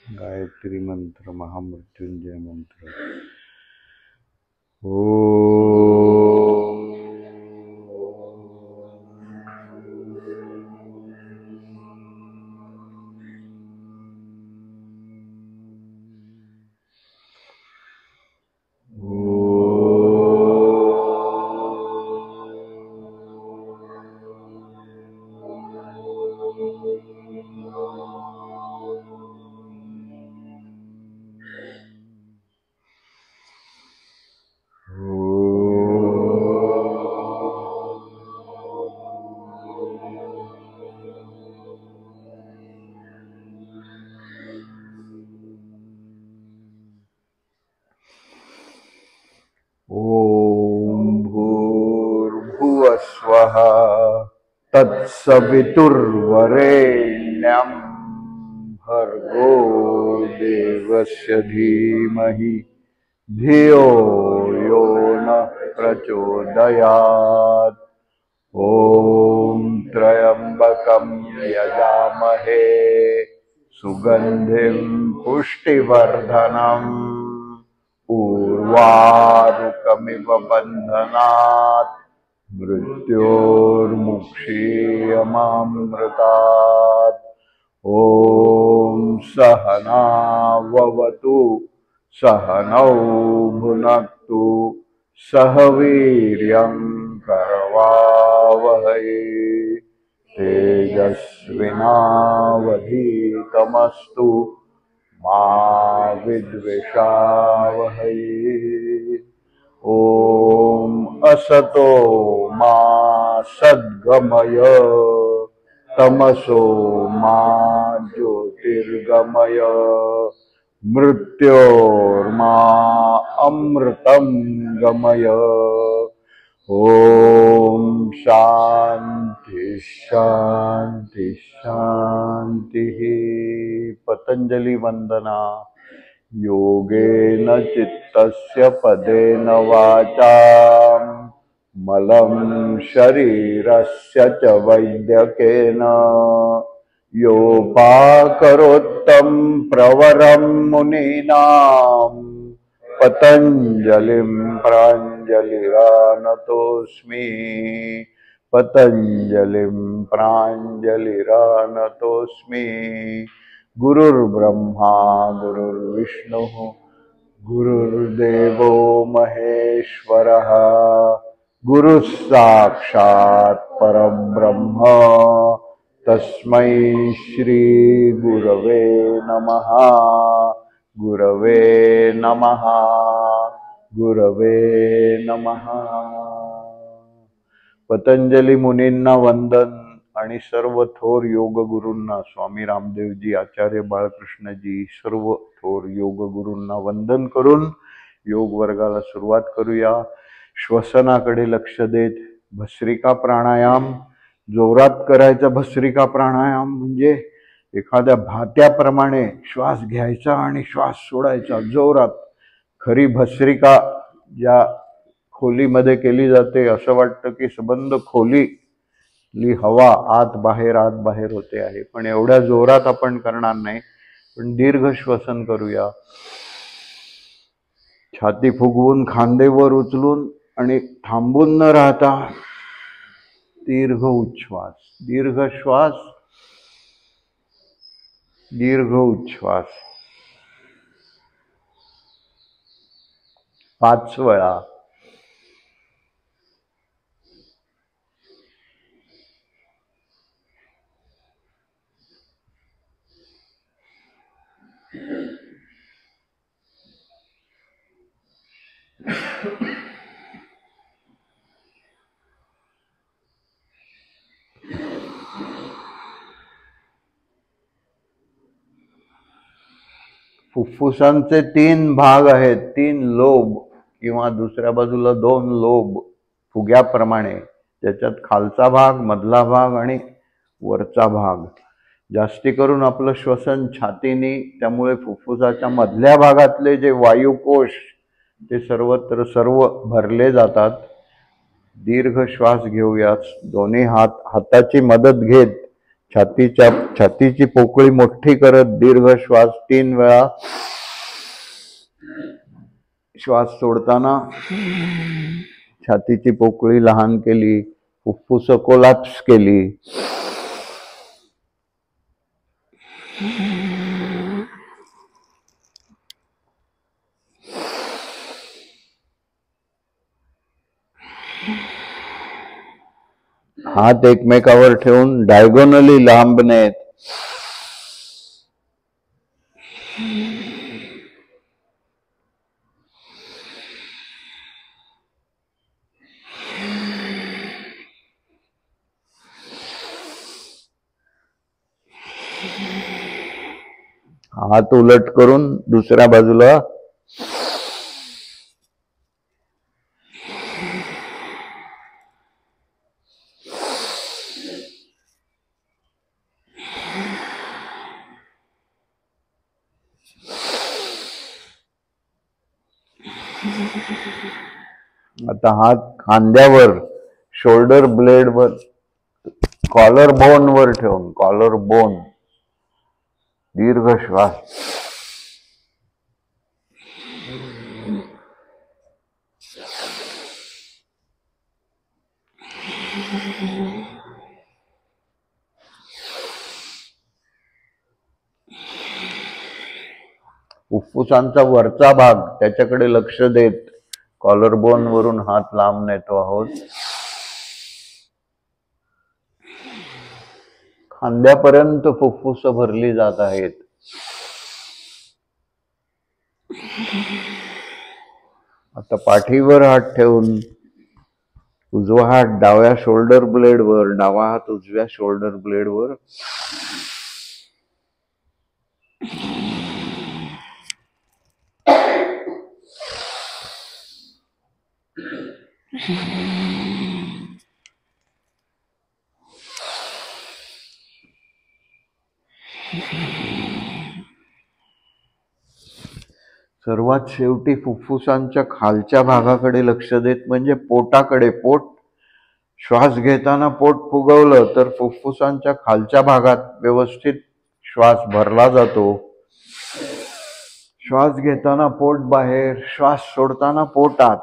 गायत्री मंत्र, महामृत्युंजय मंत्र। ओ ओम भूर्भुवस्वः तत्सवितुर्वरेण्यं भर्गो देवस्य धीमहि धियो यो नः प्रचोदयात्। ओम त्र्यंबकं यजामहे सुगंधिं पुष्टिवर्धनम् उर्वारुकमिव बन्धनात् मृत्योर्मुक्षीयमामृतात्। ओम सहनाववतु सहनौ भुनक्तु सह वीर्यं करवावहै तेजस्विनावधीतमस्तु मा विद्विषावहै। ओम असतो मा सद्गमय तमसो मा ज्योतिर्गमय मृत्योर्मा अमृतं गमय। ओम शांति शांति शांति। पतंजलि वंदना। योगेन चित्तस्य पदेन वाचां मलं शरीरस्य च वैद्यकेन योपाकरोत्तं प्रवरं मुनीनां पतंजलिं प्राञ्जलिरानतोऽस्मि पतंजलिं प्राञ्जलिरानतोऽस्मि। गुरुर्ब्रह्मा गुरुर्विष्णुः गुरुर्देवो महेश्वरः गुरुः साक्षात् परब्रह्म तस्मै श्री गुरवे नमः। गुरवे नमः। गुरवे नमः। पतंजली मुनींना वंदन आणि सर्व थोर योग गुरूंना, स्वामी रामदेवजी, आचार्य बाळकृष्णजी, सर्व थोर योग गुरूंना वंदन करून योग वर्गाला सुरुवात करूया। श्वसनाकडे लक्ष देत भस्त्रिका प्राणायाम जोरात करायचा। भस्त्रिका प्राणायाम म्हणजे एखाद्या भात्याप्रमाणे श्वास घ्यायचा आणि श्वास सोडायचा जोरात। खरी भस्त्रिका ज्या खोलीमध्ये केली जाते, असं वाटतं की सबंध खोलीली हवा आत बाहेर होते आहे, पण एवढ्या जोरात आपण करणार नाही, पण दीर्घ श्वसन करूया। छाती फुगवून खांदे वर उचलून आणि थांबून न राहता दीर्घ उच्छ्वास, दीर्घ श्वास, दीर्घ उच्छ्वास 5 वेळा। फुफ्फुसांचे 3 भाग आहेत, 3 लोब किंवा दुसऱ्या बाजूला 2 लोब फुग्याप्रमाणे, ज्याच्यात खालचा भाग, मधला भाग आणि वरचा भाग। जास्ती करून आपलं श्वसन छातीने, त्यामुळे फुफ्फुसाच्या मधल्या भागातले जे वायुकोश ते सर्वत्र सर्व भरले जातात। दीर्घ श्वास घेऊया। दोन्ही हाताची मदत घेत छातीची पोकळी मोठी करत दीर्घ श्वास 3 वेळा. श्वास सोडताना छातीची पोकळी लहान केली, फुफ्फुस कोलॅप्स केली. हात एकमेकावर ठेवून डायगोनली लांबनेत. हात उलट करून दुसऱ्या बाजूला. आता हात खांद्यावर, शोल्डर ब्लेड वर, कॉलर बोन वर ठेवून कॉलर बोन दीर्घ श्वास. फुफ्फुसांचा वरचा भाग त्याच्याकडे लक्ष देत कॉलर बोन वरून हात लांब नेतो आहोत. खांद्यापर्यंत फुफ्फुस भरली जात आहेत. आता पाठीवर हात ठेवून उजवा हात डाव्या शोल्डर ब्लेड वर, डावा हात उजव्या शोल्डर ब्लेड वर. सर्वात शेवटी फुफ्फुसांच्या खालच्या भागाकडे लक्ष देत, म्हणजे पोटाकडे. पोट श्वास घेताना पोट फुगवलं तर फुफ्फुसांच्या खालच्या भागात व्यवस्थित श्वास भरला जातो. श्वास घेताना पोट बाहेर, श्वास सोडताना पोट आत.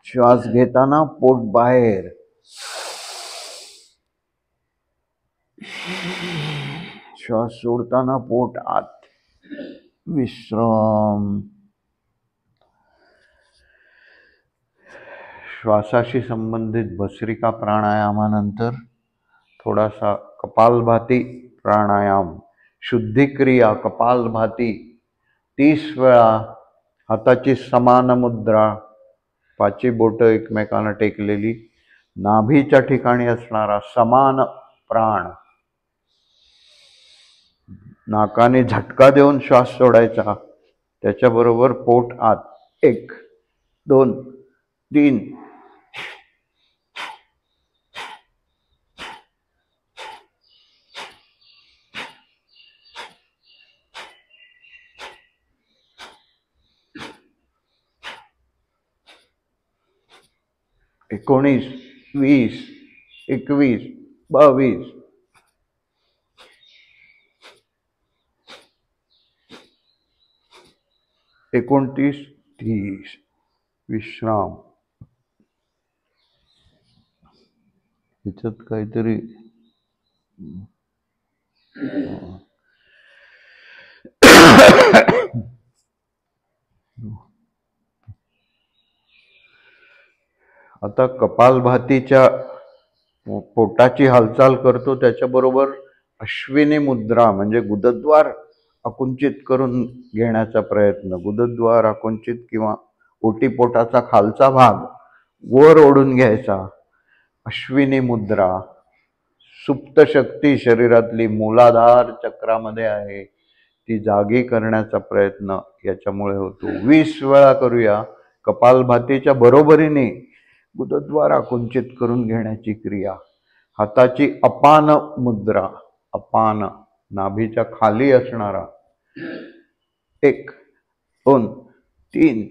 श्वास घेताना पोट बाहेर, श्वास सोडताना पोट आत. विश्राम. श्वासाशी संबंधित भस्त्रिका प्राणायामानंतर थोडासा कपालभाती प्राणायाम, शुद्धिक्रिया. कपालभाती 30 वेळा. हाताची समान मुद्रा, पाची बोटं एकमेकांना टेकलेली, नाभीच्या ठिकाणी असणारा समान प्राण. नाकाने झटका देऊन श्वास सोडायचा. त्याच्याबरोबर पोट आत. 1 2 3. एकोणीस, 20, 21, 22. एकोणतीस, 30. विश्राम. ह्याच्यात काहीतरी आता कपालभातीच्या पोटाची हालचाल करतो, त्याच्याबरोबर अश्विनी मुद्रा म्हणजे गुदद्वार आकुंचित करून घेण्याचा प्रयत्न. गुदद्वार आकुंचित किंवा ओटीपोटाचा खालचा भाग वर ओढून घ्यायचा. अश्विनी मुद्रा. सुप्त शक्ती शरीरातली मूलाधार चक्रामध्ये आहे, ती जागी करण्याचा प्रयत्न याच्यामुळे होतो. 20 वेळा करूया. कपालभातीच्या बरोबरीने गुदद्वार आकुंचित करून घेण्याची क्रिया. हाताची अपान मुद्रा. अपान नाभीच्या खाली असणारा 1 2 3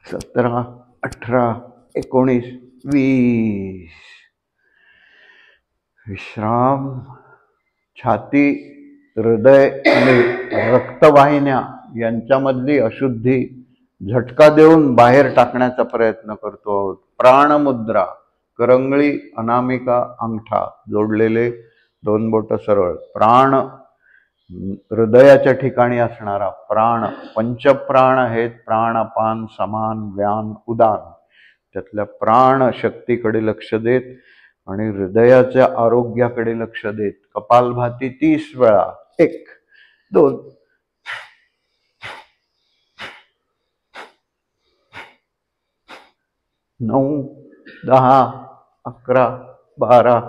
17 18 19 20 विश्राम. छाती, हृदय आणि रक्तवाहिन्या यांच्यामधली अशुद्धी झटका देऊन बाहेर टाकण्याचा प्रयत्न करतो आहोत. प्राणमुद्रा, करंगळी, अनामिका, अंगठा जोडलेले 2 बोट सरळ. प्राण हृदयाच्या ठिकाणी असणारा प्राण. पंचप्राण आहेत प्राण, अपान, समान, व्यान, उदान. त्यातल्या प्राण शक्तीकडे लक्ष देत आणि हृदयाच्या आरोग्याकडे लक्ष देत कपालभाती 30 वेळा. 1 2 9 10 11 12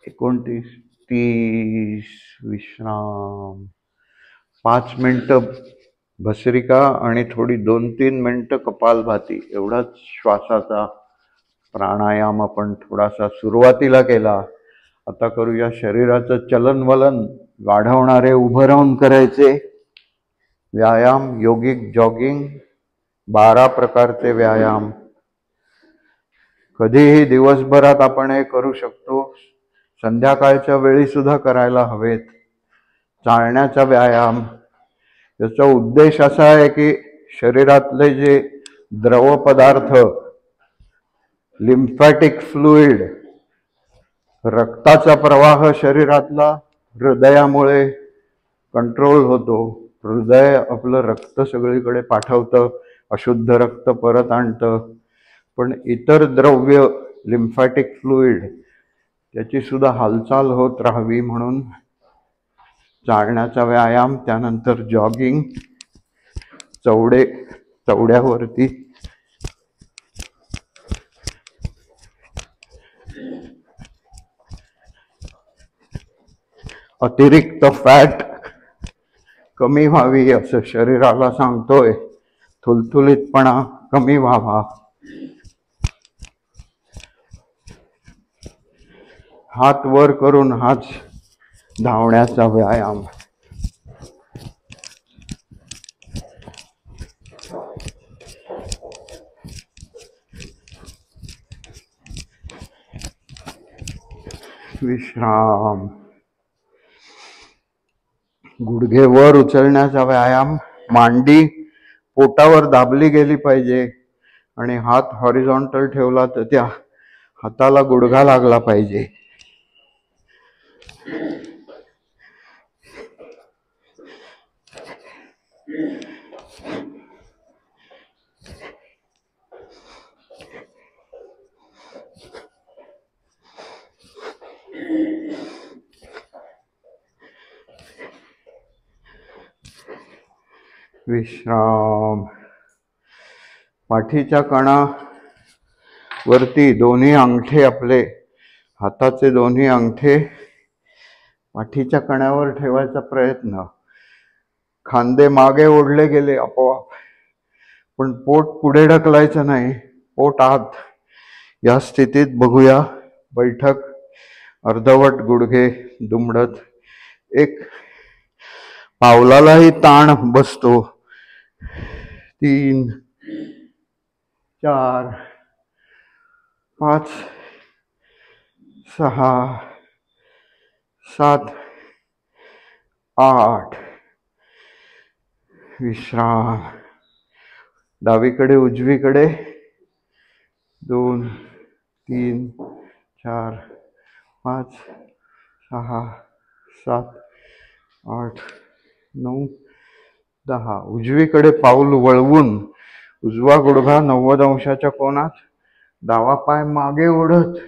29 30. विश्राम. 5 मिनिटं भस्रिका आणि थोडी 2-3 मिनिटं कपालभाती एवढाच श्वासाचा प्राणायाम आपण थोडासा सुरुवातीला केला. आता करूया शरीराचं चलनवलन वाढवणारे उभं राहून करायचे व्यायाम. योगिक जॉगिंग 12 प्रकारचे व्यायाम कधीही दिवसभरात आपण हे करू शकतो. संध्याकाळच्या वेळी सुद्धा करायला हवेत. चालण्याचा व्यायाम, याचा उद्देश असा आहे की शरीरातले जे द्रव पदार्थ, लिम्फॅटिक फ्लुइड, रक्ताचा प्रवाह शरीरातला हृदयामुळे कंट्रोल होतो. हृदय आपलं रक्त सगळीकडे पाठवतं, अशुद्ध रक्त परत आणतं. पण इतर द्रव्य, लिम्फॅटिक फ्लुइड, त्याची सुद्धा हालचाल होत राहावी म्हणून चालण्याचा व्यायाम. त्यानंतर जॉगिंग, चवड्यावरती अतिरिक्त फॅट कमी व्हावी असं शरीराला सांगतोय. थुलथुलीतपणा कमी व्हावा. हात वर करून हाच धावण्याचा व्यायाम. विश्राम. गुडघे वर उचलण्याचा व्यायाम. मांडी पोटावर दाबली गेली पाहिजे आणि हात हॉरिझॉन्टल ठेवला तर त्या हाताला गुडघा लागला पाहिजे. विश्राम. पाठीच्या कणावरती दोन्ही अंगठे, आपले हाताचे दोन्ही अंगठे पाठीच्या कण्यावर ठेवायचा प्रयत्न. खांदे मागे ओढले गेले आपोआप, पण पोट पुढे ढकलायचं नाही, पोट आत. या स्थितीत बघूया बैठक. अर्धवट गुडघे दुमडत. एक पावलालाही ताण बसतो. 3 4 5 6 7 8. विश्राम. डावीकडे उजवीकडे 2 3 4 5 6 7 8 9 10. उजवीकडे पाऊल वळवून उजवा गुडघा 90 अंशाच्या कोनात, डावा पाय मागे ओढत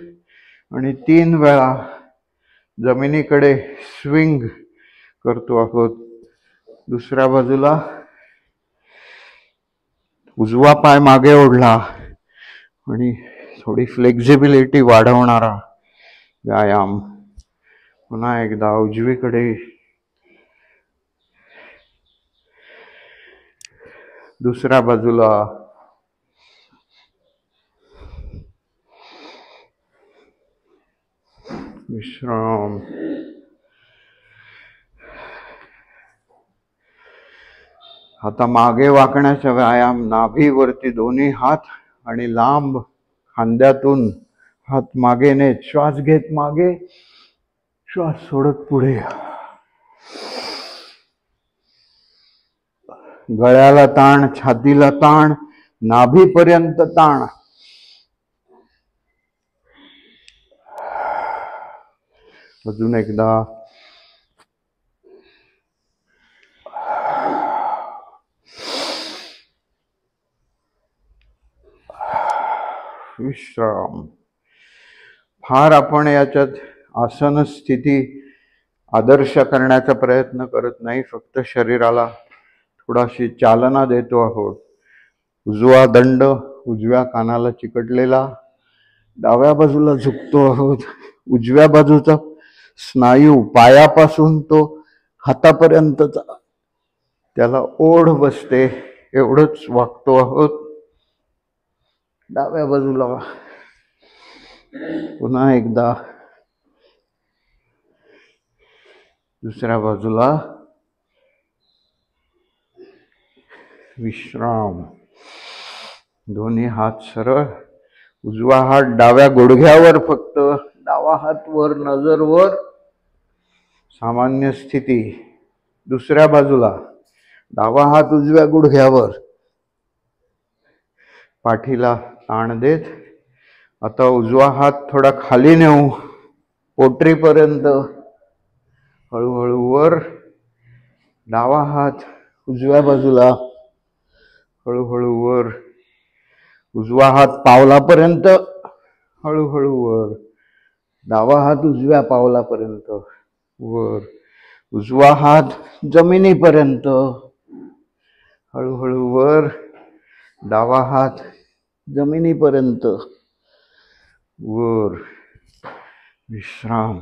आणि 3 वेळा जमिनीकडे स्विंग करतो आहोत. दुसऱ्या बाजूला उजवा पाय मागे ओढला आणि थोडी फ्लेक्झिबिलिटी वाढवणारा व्यायाम. पुन्हा एकदा उजवीकडे, दुसऱ्या बाजूला, विश्राम. आता मागे वाकण्याचा व्यायाम. नाभीवरती दोन्ही हात आणि लांब खांद्यातून हात मागे नेत श्वास घेत मागे, श्वास सोडत पुढे. गळ्याला ताण, छातीला ताण, नाभीपर्यंत ताण. अजून एकदा. विश्राम. फार आपण याच्यात आसन स्थिती आदर्श करण्याचा प्रयत्न करत नाही, फक्त शरीराला थोडाशी चालना देतो आहोत. उजवा दंड उजव्या कानाला चिकटलेला, डाव्या बाजूला झुकतो आहोत. उजव्या बाजूचा स्नायू पायापासून तो हातापर्यंतचा त्याला ओढ बसते, एवढंच वागतो आहोत. डाव्या बाजूला. पुन्हा एकदा. दुसऱ्या बाजूला. विश्राम. दोन्ही हात सरळ. उजवा हात डाव्या गुडघ्यावर, फक्त डावा हात वर, नजर वर, सामान्य स्थिती. दुसऱ्या बाजूला. डावा हात उजव्या गुडघ्यावर, पाठीला ताण देत. आता उजवा हात थोडा खाली नेऊ, पोटरीपर्यंत, हळूहळू वर. डावा हात उजव्या बाजूला, हळूहळू वर. उजवा हात पावलापर्यंत, हळूहळू वर. डावा हात उजव्या पावलापर्यंत, वर. उजवा हात जमिनीपर्यंत, हळूहळू वर. डावा हात जमिनीपर्यंत, वर. विश्राम.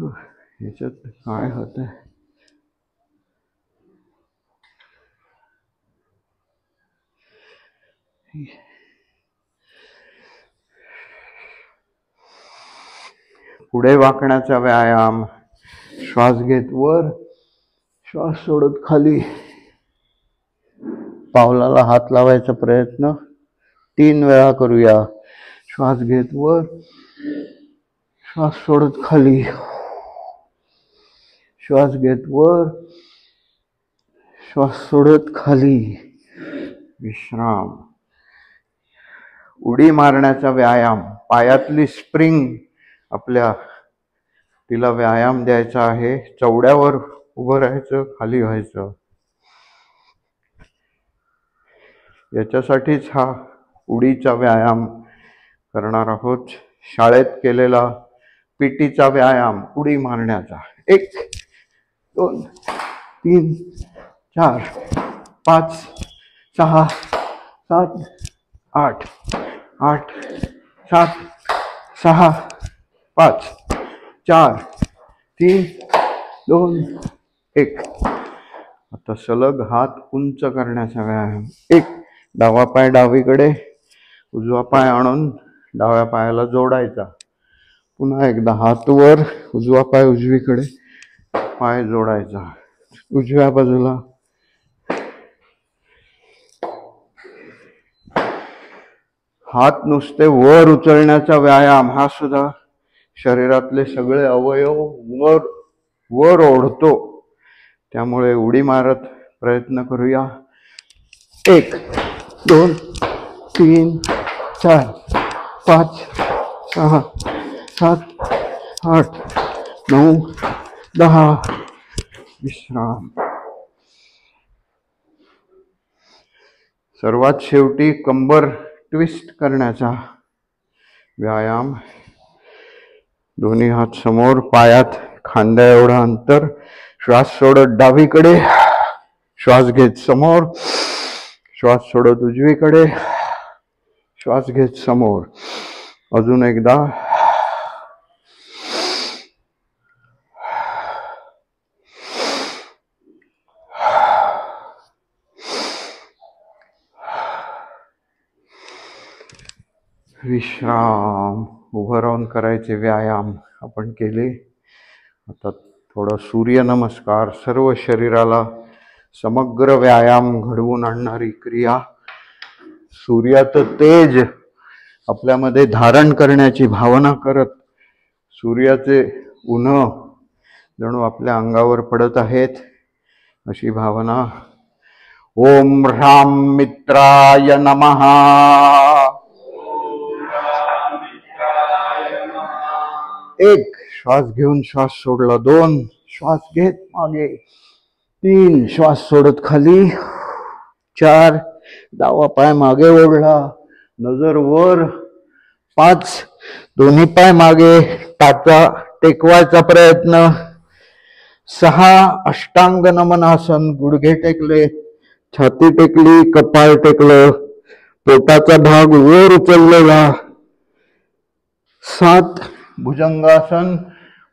ह्याच्यात काय होतंय? पुढे वाकण्याचा व्यायाम. श्वास घेत वर, श्वास सोडत खाली. पावलाला हात लावायचा प्रयत्न 3 वेळा करूया. श्वास घेत वर, श्वास सोडत खाली. श्वास घेत वर, श्वास सोडत खाली. विश्राम. उडी मारण्याचा व्यायाम. पायातली स्प्रिंग आपल्या तिला व्यायाम द्यायचा आहे. चवड्यावर उभं राहायचं, खाली व्हायचं. याच्यासाठीच हा उडीचा व्यायाम करणार आहोत. शाळेत केलेला पीटीचा व्यायाम उडी मारण्याचा. 1 2 3 4 5 6 7 8 8 7 6 5 4 3 2 1. आता सलग हात उंच करण्याचा व्यायाम. 1. डावा पाय डावीकडे, उजवा पाय आणून डाव्या पायाला जोडायचा. पुन्हा एकदा हात वर, उजवा पाय उजवीकडे, पाय जोडायचा. उजव्या बाजूला. हात नुसते वर उचलण्याचा व्यायाम. हा सुद्धा शरीरातले सगळे अवयव वर वर ओढतो. त्यामुळे उडी मारत प्रयत्न करूया. 1 2 3 4 5 6 7 8 9 10. विश्राम. सर्वात शेवटी कंबर ट्विस्ट करण्याचा व्यायाम. दोन्ही हात समोर, पायात खांद्या एवढं अंतर. श्वास सोडत डावीकडे, श्वास घेत समोर, श्वास सोडत उजवीकडे, श्वास घेत समोर. अजून एकदा. विश्राम. उभं राहून करायचे व्यायाम आपण केले. आता थोडं सूर्यनमस्कार, सर्व शरीराला समग्र व्यायाम घडवून आणणारी क्रिया. सूर्याचं तेज आपल्यामध्ये धारण करण्याची भावना करत, सूर्याचे उन्ह जणू आपल्या अंगावर पडत आहेत अशी भावना. ओम ह्राम मित्राय नमः. एक श्वास घेऊन श्वास सोडला. 2 श्वास घेत मागे. 3 श्वास सोडत खाली. 4 डावा पाय मागे ओढला, नजर वर. 5 दोन्ही पाय मागे, टाचा टेकवायचा प्रयत्न. 6 अष्टांग नमनासन, गुडघे टेकले, छाती टेकली, कपाळ टेकलं, पोटाचा भाग वर उचललेला. 7 भुजंगासन,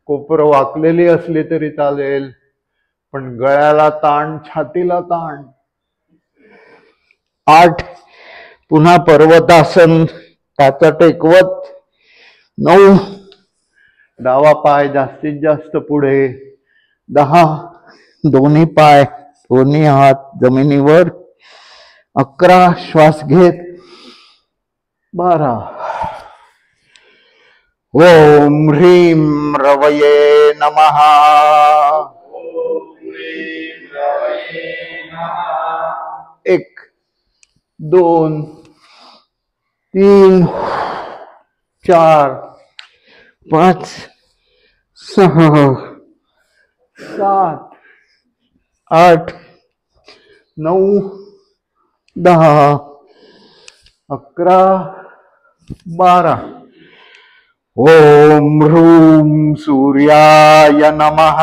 कोपर वाकलेली असली तरी चालेल पण गळ्याला ताण, छातीला ताण. 8 पुन्हा पर्वतासन, टाचा टेकवत. 9 डावा पाय जास्तीत जास्त पुढे. 10 दोन्ही पाय, दोन्ही हात जमिनीवर. 11 श्वास घेत. 12 ओम ह्रीं रवये नमः. 1 2 3 4 5 6 7 8 9 10 11 12. ओम ह्रूं सूर्याय नमः.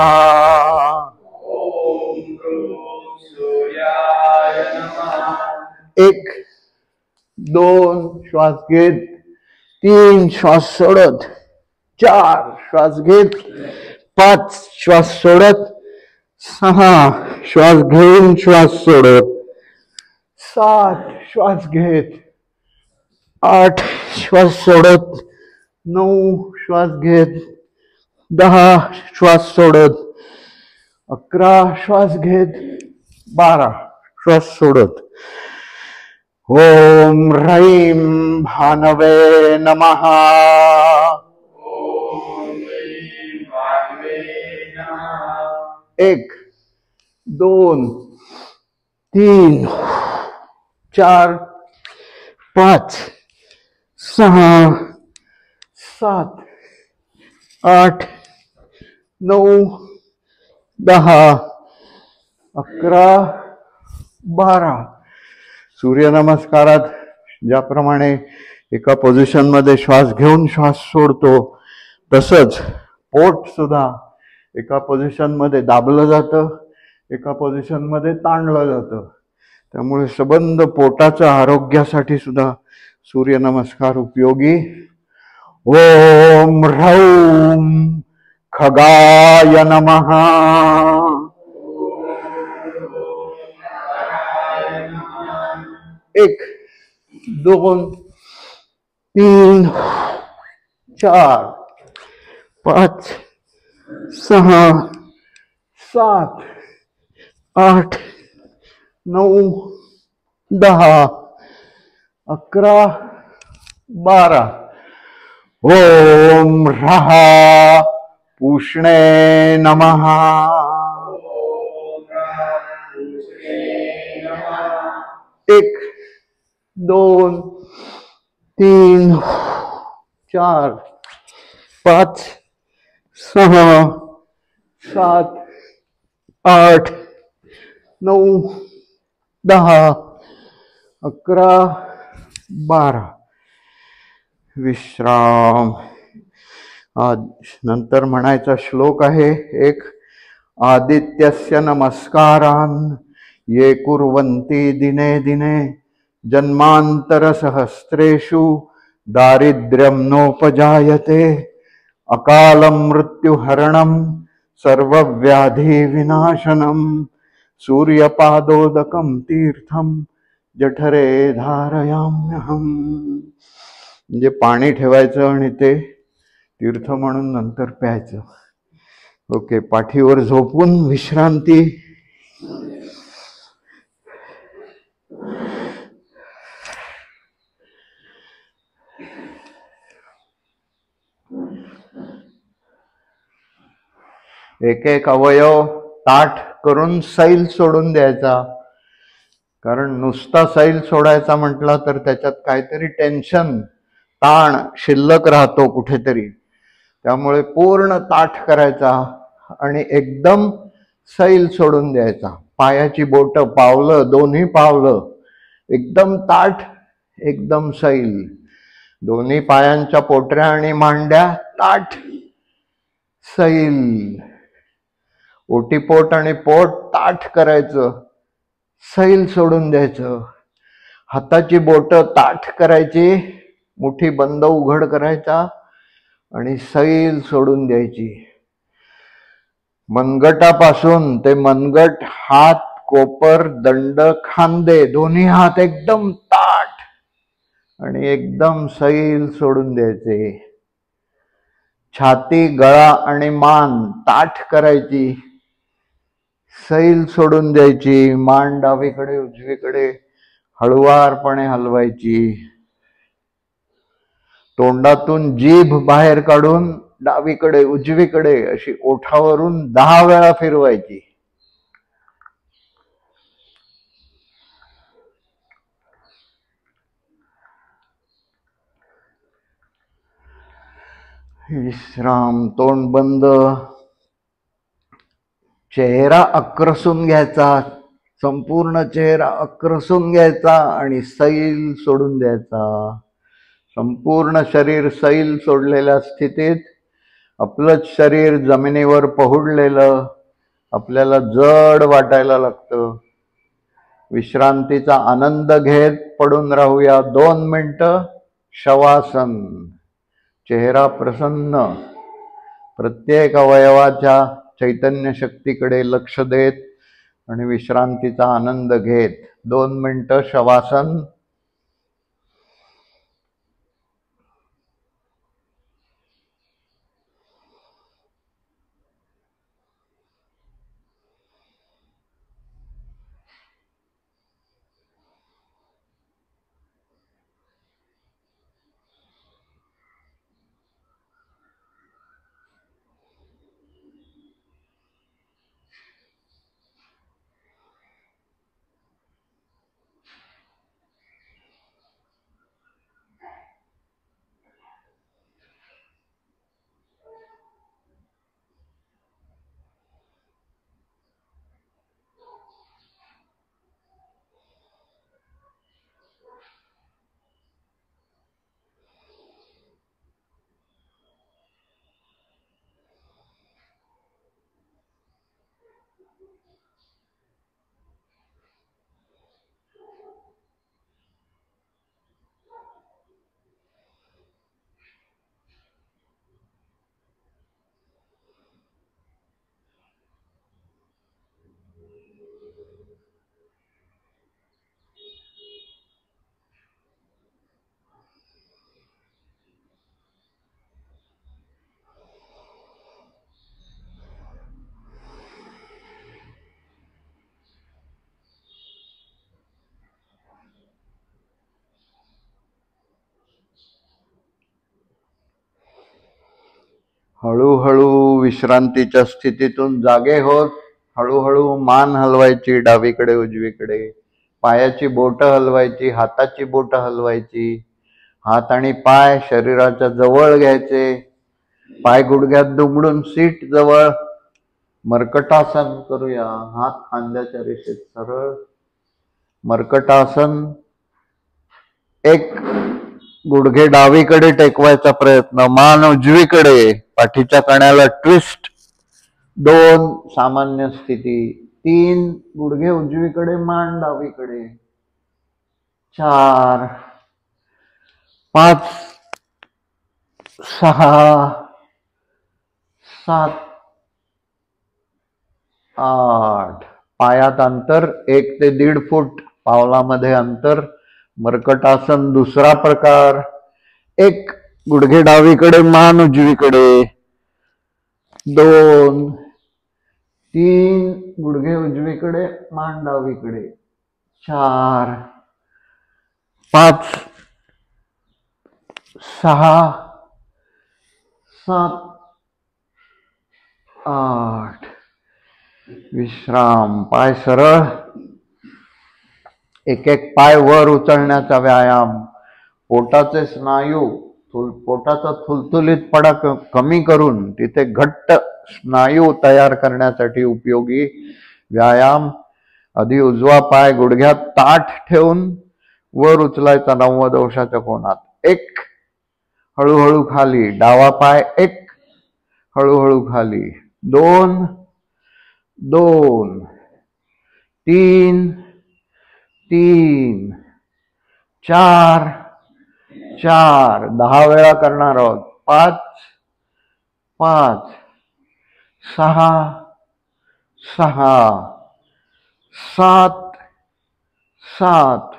1 2 श्वास घेत. 3 श्वास सोडत. 4 श्वास घेत. 5 श्वास सोडत. 6 श्वास घेऊन श्वास सोडत. 7 श्वास घेत. 8 श्वास सोडत. 9 श्वास घेत. 10 श्वास सोडत. 11 श्वास घेत. 12 श्वास सोडत. ओम ह्रीं भानवे नमः. 1 2 3 4 5 6 7 8 9 10 11 12. सूर्यनमस्कारात ज्याप्रमाणे एका पोझिशन मध्ये श्वास घेऊन श्वास सोडतो, तसंच पोट सुद्धा एका पोझिशन मध्ये दाबलं जातं, एका पोझिशन मध्ये ताणलं जातं. त्यामुळे सबंध पोटाच्या आरोग्यासाठी सुद्धा सूर्यनमस्कार उपयोगी. ओम ह्रौं खगाय नमः. 1 2 3 4 5 6 7 8 9 10 11 12. ओम ह्रः पूष्णे नमः. 1 2 3 4 5 6 7 8 9 10 11 12. विश्राम. आज नंतर म्हणायचा श्लोक आहे एक. आदित्यस्य नमस्कारान् ये कुर्वन्ति दिने दिने जन्मान्तरसहस्रेषु दारिद्र्यं नोपजायते अकालं मृत्युहरणं सर्वव्याधिविनाशनं सूर्यपादोदकं तीर्थं जठरे धारयाम्यहम. म्हणजे पाणी ठेवायचं आणि ते तीर्थ म्हणून नंतर प्यायचं. ओके, पाठीवर झोपून विश्रांती. एक एक अवयव ताठ करून सैल सोडून द्यायचा. कारण नुसता सैल सोडायचा म्हटला तर त्याच्यात काहीतरी टेन्शन, ताण शिल्लक राहतो कुठेतरी. त्यामुळे पूर्ण ताठ करायचा आणि एकदम सैल सोडून द्यायचा. पायाची बोट, पावलं, दोन्ही पावलं एकदम ताठ, एकदम सैल. दोन्ही पायांच्या पोटऱ्या आणि मांड्या ताठ, सैल. ओटीपोट आणि पोट ताठ करायचं, सैल सोडून द्यायचं. हाताची बोट ताठ करायची, मुठी बंद उघड करायचा आणि सैल सोडून द्यायची. मनगटापासून ते मनगट, हात, कोपर, दंड, खांदे दोन्ही हात एकदम ताठ आणि एकदम सैल सोडून द्यायचे. छाती, गळा आणि मान ताठ करायची, सैल सोडून द्यायची. मान डावीकडे उजवीकडे हळुवारपणे हलवायची. तोंडातून जीभ बाहेर काढून डावीकडे उजवीकडे अशी ओठावरून 10 वेळा फिरवायची. विश्राम. तोंड बंद. चेहरा आक्रसून घ्यायचा, संपूर्ण चेहरा आक्रसून घ्यायचा आणि सैल सोडून द्यायचा. संपूर्ण शरीर सैल सोडलेल्या स्थितीत आपलंच शरीर जमिनीवर पहुडलेलं आपल्याला जड वाटायला लागतं. विश्रांतीचा आनंद घेत पडून राहूया 2 मिनिटं. शवासन. चेहरा प्रसन्न, प्रत्येक अवयवाच्या चैतन्य शक्तीकडे लक्ष देत आणि विश्रांतीचा आनंद घेत 2 मिनिटं शवासन. हळूहळू विश्रांतीच्या स्थितीतून जागे होत हळूहळू मान हलवायची डावीकडे उजवीकडे. पायाची बोट हलवायची, हाताची बोट हलवायची. हात आणि पाय शरीराच्या जवळ घ्यायचे. पाय गुडघ्यात दुमडून सीट जवळ. मर्कटासन करूया. हात खांद्याच्या रेषेत सरळ. मर्कटासन. एक गुडघे डावीकडे टेकवायचा प्रयत्न, मान उजवीकडे, पाठीच्या कण्याला ट्विस्ट 2 सामान्य स्थिती, 3 गुडघे उजवीकडे मान डावीकडे, 4 5 6 7 8 पायात अंतर 1 ते 1.5 फूट, पावलामध्ये अंतर, मर्कटासन दुसरा प्रकार, 1 गुडघे डावीकडे मान उजवीकडे, 2 3 गुडघे उजवीकडे मान डावीकडे, 4 5 6 7 8 विश्राम. पाय सरळ, एक एक पाय वर उचलण्याचा व्यायाम. पोटाचे स्नायू, पोटाचा थुलथुलीतपणा कमी करून तिथे घट्ट स्नायू तयार करण्यासाठी उपयोगी व्यायाम. आधी उजवा पाय गुडघ्यात ताठ ठेवून वर उचलायचा 90 अंशाच्या कोनात. 1 हळूहळू खाली. डावा पाय 1 हळूहळू खाली. 2 2 3 3 4 4 10 वेळा करणार आहोत. 5 5 6 6 7 7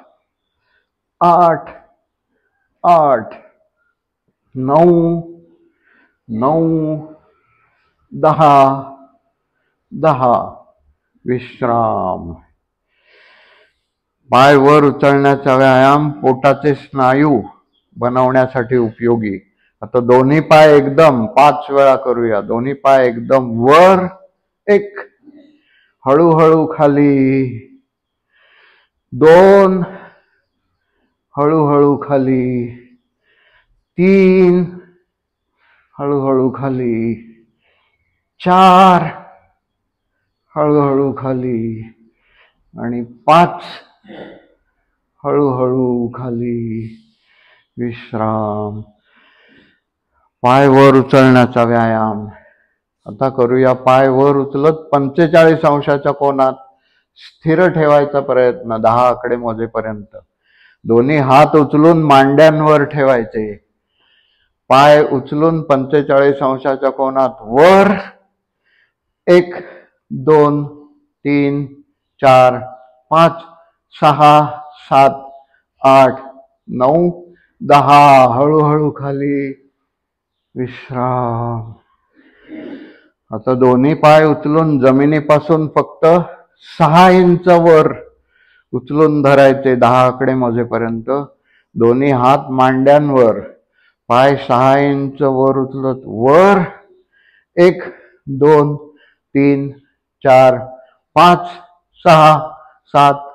8 8 9 9 10 10 विश्राम. पाय वर उचलण्याचा व्यायाम पोटाचे स्नायू बनवण्यासाठी उपयोगी. आता दोन्ही पाय एकदम 5 वेळा करूया. दोन्ही पाय एकदम वर, 1 हळूहळू खाली, 2 हळूहळू खाली, 3 हळूहळू खाली, 4 हळूहळू खाली आणि 5 हळूहळू खाली विश्राम. पाय वर उचलण्याचा व्यायाम. आता करूया पाय वर उचलत 45 अंशाच्या कोनात स्थिर ठेवायचा प्रयत्न 10 आकडे मोजेपर्यंत. दोन्ही हात उचलून मांड्यांवर ठेवायचे. पाय उचलून 45 अंशाच्या कोनात वर. 1 2 3 4 5 6 7 8 9 10 हळूहळू खाली विश्राम. आता दोन्ही पाय उचलून जमिनीपासून फक्त 6 इंच वर उचलून धरायचे 10 आकडे मोजेपर्यंत. दोन्ही हात मांड्यांवर, पाय 6 इंच वर उचलत वर. 1 2 3 4 5 6 7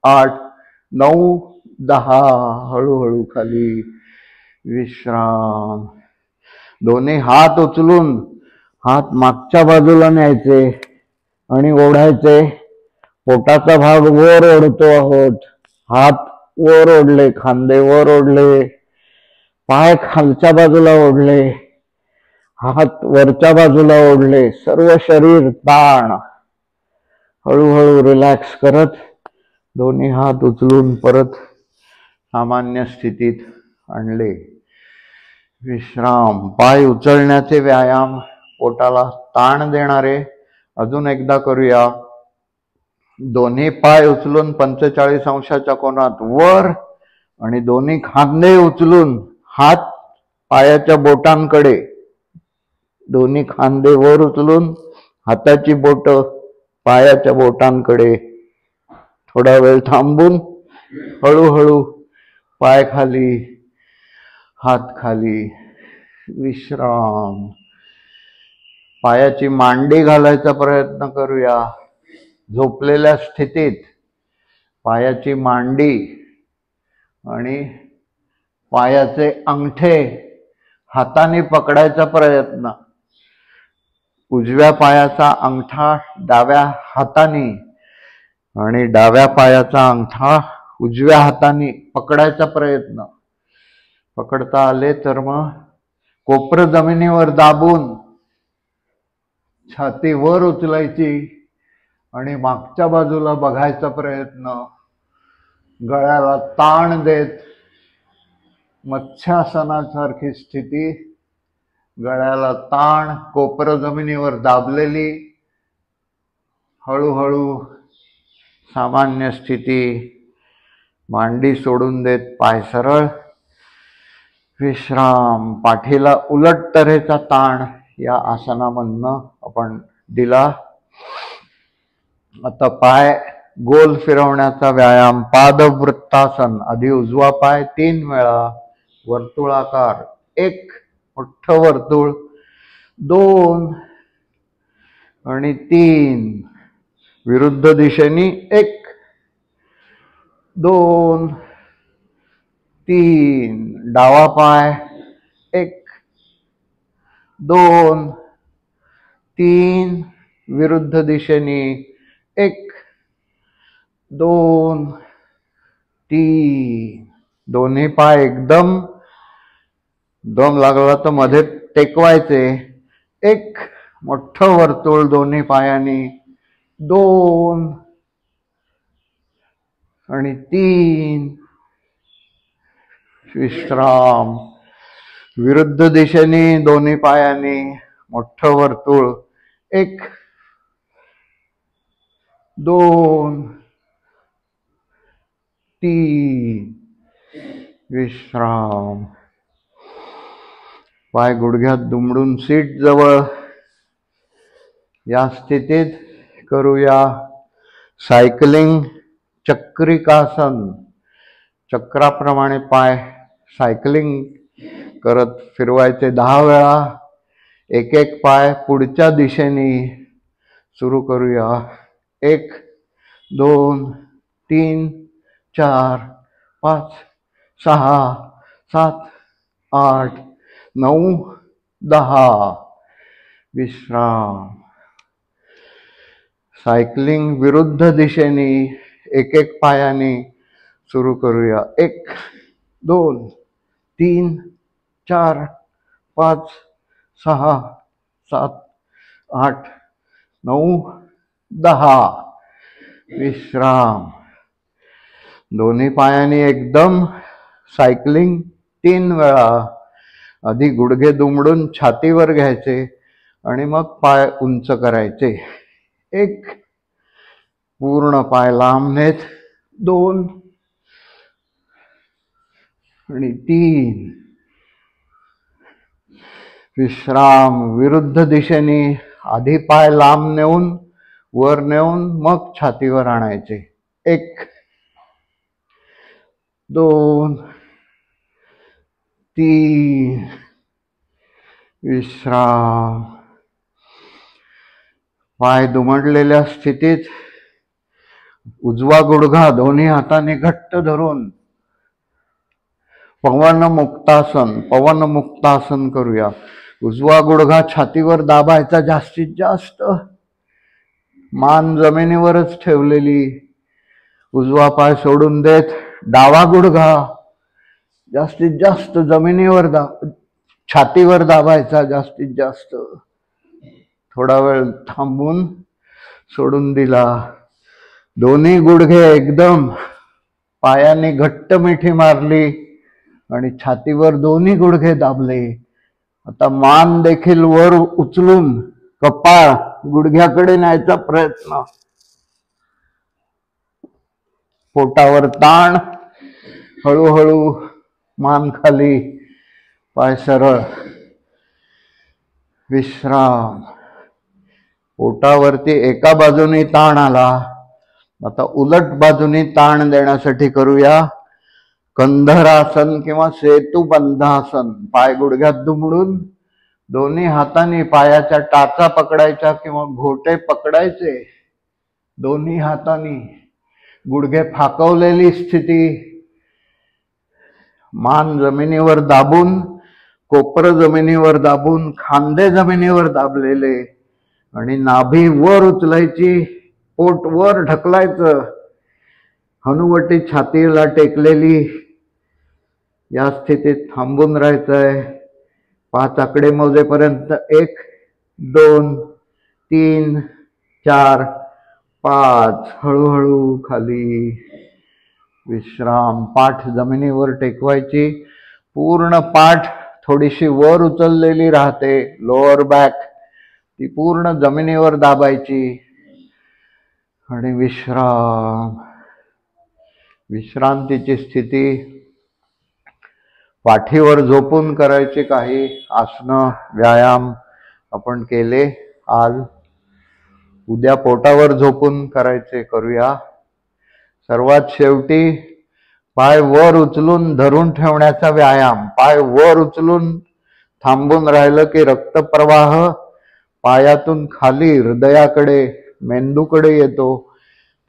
8 9 10 हळूहळू खाली विश्राम. दोन्ही हात उचलून हात मागच्या बाजूला न्यायचे आणि ओढायचे. पोटाचा भाग वर ओढतो आहोत. हात वर ओढले, खांदे वर ओढले, पाय खालच्या बाजूला ओढले, हात वरच्या बाजूला ओढले, सर्व शरीर ताण. हळूहळू रिलॅक्स करत दोन्ही हात उचलून परत सामान्य स्थितीत आणले. विश्राम. पाय उचलण्याचे व्यायाम पोटाला ताण देणारे. अजून एकदा करूया. दोन्ही पाय उचलून 45 अंशाच्या कोनात वर आणि दोन्ही खांदे उचलून हात पायाच्या बोटांकडे. दोन्ही खांदे वर उचलून हाताची बोट पायाच्या बोटांकडे. थोडा वेळ थांबून हळूहळू पाय खाली, हात खाली विश्राम. पायाची मांडी घालायचा प्रयत्न करूया. झोपलेल्या स्थितीत पायाची मांडी आणि पायाचे अंगठे हाताने पकडायचा प्रयत्न. उजव्या पायाचा अंगठा डाव्या हाताने आणि डाव्या पायाचा अंगठा उजव्या हाताने पकडायचा प्रयत्न. पकडता आले तर मग कोपर जमिनीवर दाबून छाती वर उचलायची आणि मागच्या बाजूला बघायचा प्रयत्न, गळ्याला ताण देत मत्स्यासनासारखी स्थिती, गळ्याला ताण, कोपरं जमिनीवर दाबलेली, हळूहळू सामान्य स्थिती, मांडी सोडून देत पाय सरळ, विश्राम. पाठीला उलट तऱ्हेचा ताण या आसनामधनं आपण दिला. आता पाय गोल फिरवण्याचा व्यायाम, पादवृत्तासन. आधी उजवा पाय 3 वेळा वर्तुळाकार, 1 मोठं वर्तुळ, 2 आणि 3. विरुद्ध दिशेने 1 2 3. डावा पाय 1 2 3. विरुद्ध दिशेने 1 2 3. दोन्ही पाय एकदम दम लागला तर मध्ये टेकवायचे. 1 मोठं वर्तुळ दोन्ही पायांनी, 2 आणि 3. विश्राम. विरुद्ध दिशेने दोन्ही पायांनी मोठं वर्तुळ, 1 2 3. विश्राम. पाय गुडघ्यात दुमडून सीट जवळ. या स्थितीत करूया सायकलिंग चक्रिकासन. चक्राप्रमाणे पाय सायकलिंग करत फिरवायचे 10 वेळा. एक एक पाय पुढच्या दिशेने सुरू करूया. 1 2 3 4 5 6 7 8 9 10. विश्राम. सायकलिंग विरुद्ध दिशेने एक एक पायाने सुरू करूया. 1 2 3 4 5 6 7 8 9 10. विश्राम. दोन्ही पायांनी एकदम सायकलिंग 3 वेळा. आधी गुडघे दुमडून छातीवर घ्यायचे आणि मग पाय उंच करायचे. 1 पूर्ण पाय लांब नेत, 2 आणि 3. विश्राम. विरुद्ध दिशेने आधी पाय लांब नेऊन वर नेऊन मग छातीवर आणायचे. 1 2 3. विश्राम. पाय दुमडलेल्या स्थितीत उजवा गुडघा दोन्ही हाताने घट्ट धरून पवनमुक्तासन. पवनमुक्तासन करूया. उजवा गुडघा छातीवर दाबायचा जास्तीत जास्त, मान जमिनीवरच ठेवलेली. उजवा पाय सोडून देत डावा गुडघा जास्तीत जास्त जमिनीवर छातीवर दाबायचा जास्तीत जास्त. थोडा वेळ थांबून सोडून दिला. दोन्ही गुडघे एकदम पायाने घट्ट मिठी मारली आणि छातीवर दोन्ही गुडघे दाबले. आता मान देखील वर उचलून कपाळ गुडघ्याकडे न्यायचा प्रयत्न. पोटावर ताण, हळूहळू मान खाली, पाय सरळ. विश्राम. पोटावरती एका बाजूने ताण आला. आता उलट बाजूने ताण देण्यासाठी करूया कंधरासन किंवा सेतुबंधासन. पाय गुडघ्यात दुमडून दोन्ही हातांनी पायाच्या टाचा पकडायच्या किंवा घोटे पकडायचे. दोन्ही हातांनी गुडघे फाकवलेली स्थिती, मान जमिनीवर दाबून, कोपर जमिनीवर दाबून, खांदे जमिनीवर दाबलेले आणि नाभी वर उचलायची, पोट वर ढकलायचं, हनुवटी छातीला टेकलेली. या स्थितीत थांबून राहायचंय. 5 आकडे मोजेपर्यंत. 1 2 3 4 5 हळूहळू खाली विश्राम. पाठ जमिनीवर टेकवायची. पूर्ण पाठ थोडीशी वर उचललेली राहते. लोअर बॅक ती पूर्ण जमिनीवर दाबायची आणि विश्राम. विश्रांतीची स्थिती पाठीवर झोपून करायचे. काही आसनं व्यायाम आपण केले आज. उद्या पोटावर झोपून करायचे करूया. सर्वात शेवटी पाय वर उचलून धरून ठेवण्याचा व्यायाम. पाय वर उचलून थांबून राहिलं की रक्तप्रवाह पायातून खाली हृदयाकडे मेंदूकडे येतो.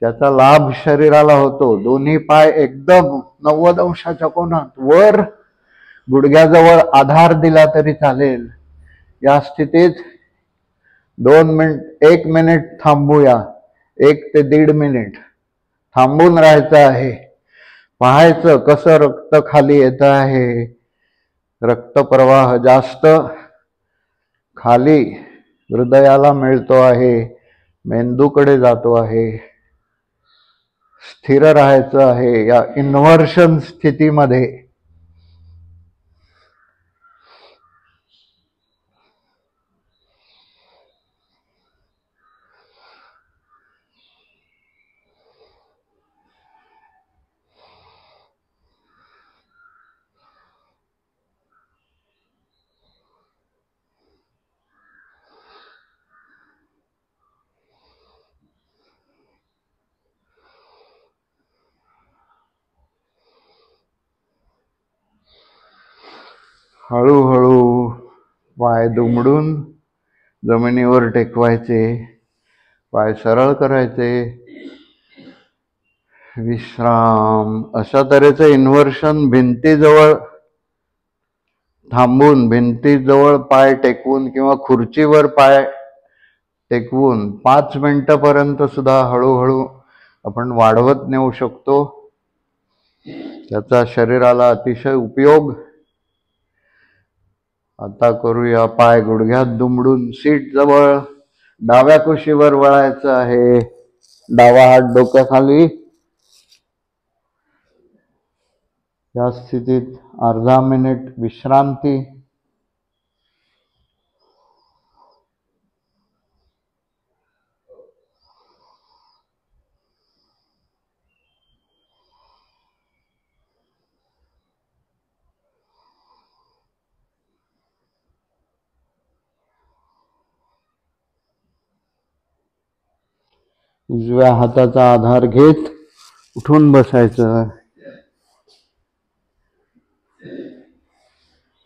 त्याचा लाभ शरीराला होतो. दोन्ही पाय एकदम 90 अंशाच्या कोनात वर, गुडघ्याजवळ आधार दिला तरी चालेल. या स्थितीत 1 मिनिट थांबूया. 1 ते 1.5 मिनिट थांबून राहायचं आहे. पाहायचं कसं रक्त खाली येत आहे. रक्तप्रवाह जास्त खाली हृदयाला मिळतो आहे, मेंदूकडे जातो आहे. स्थिर राहायचं आहे या इन्व्हर्शन स्थितीमध्ये. हळूहळू पाय दुमडून जमिनीवर टेकवायचे. पाय सरळ करायचे. विश्राम. अशा तऱ्हेचं इन्व्हर्शन भिंतीजवळ थांबून, भिंतीजवळ पाय टेकवून किंवा खुर्चीवर पाय टेकवून 5 मिनिटापर्यंत सुद्धा हळूहळू आपण वाढवत नेऊ शकतो. त्याचा शरीराला अतिशय उपयोग. आता करूया. पाय गुडघ्यात दुमडून सीट जवळ डाव्या कुशीवर वळायचं आहे. डावा हात डोक्याखाली. या स्थितीत अर्धा मिनिट विश्रांती. उजव्या हाताचा आधार घेत उठून बसायचं.